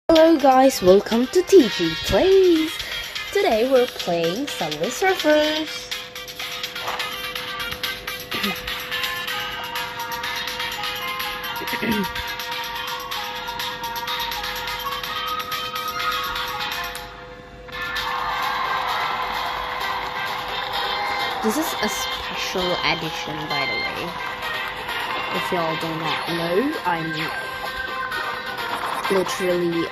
Hello guys, welcome to TG Plays. Today we're playing Subway Surfers. This is a special edition, by the way. If y'all do not know, I'm literally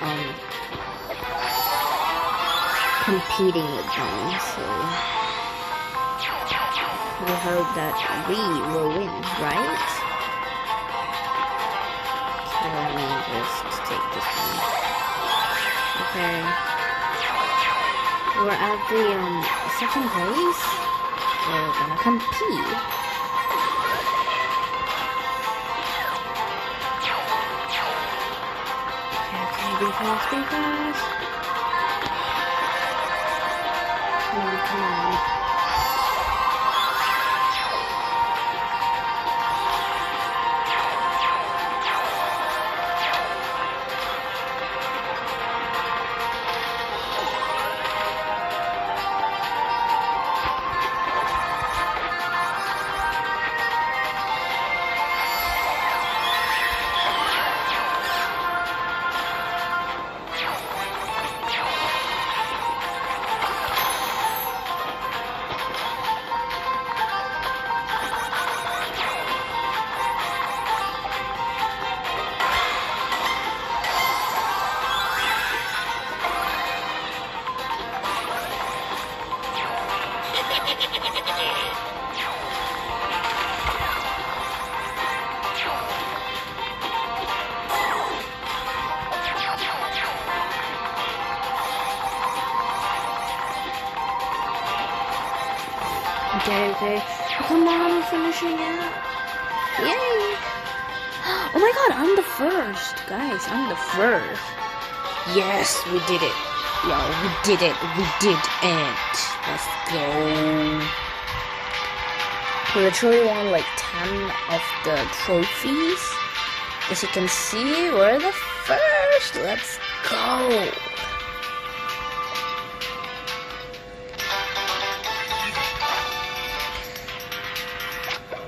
competing with them, so we hope that we will win, right? So let me just take this one. Okay, we're at the second place. We're gonna compete. Be fast, be fast. Come on. Okay. Come on, I'm finishing it. Yay! Oh my god, I'm the first. Guys, I'm the first. Yes, we did it. Yo, we did it. We did it. Let's go. We literally won like 10 of the trophies. As you can see, we're the first. Let's go.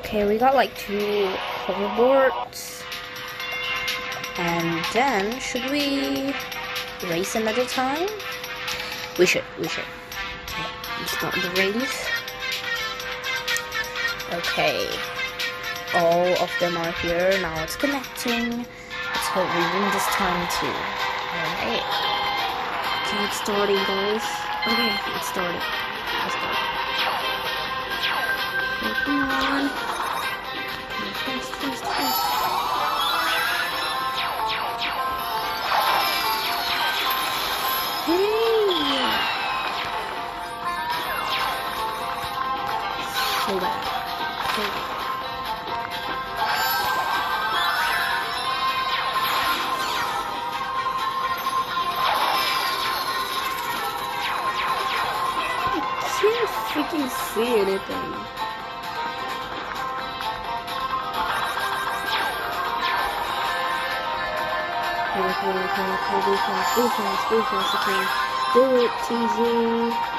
Okay, we got like 2 hoverboards. And then, should we race another time? We should. Okay, let's start the race. Okay. All of them are here. Now it's connecting. Let's hope we win this time too. Alright. Okay, it's starting, guys. Okay, it's starting. Let's go. Okay, come on. Fast. Hey! So bad. I can't freaking see anything. Okay, be fast, okay. Do it, TZ.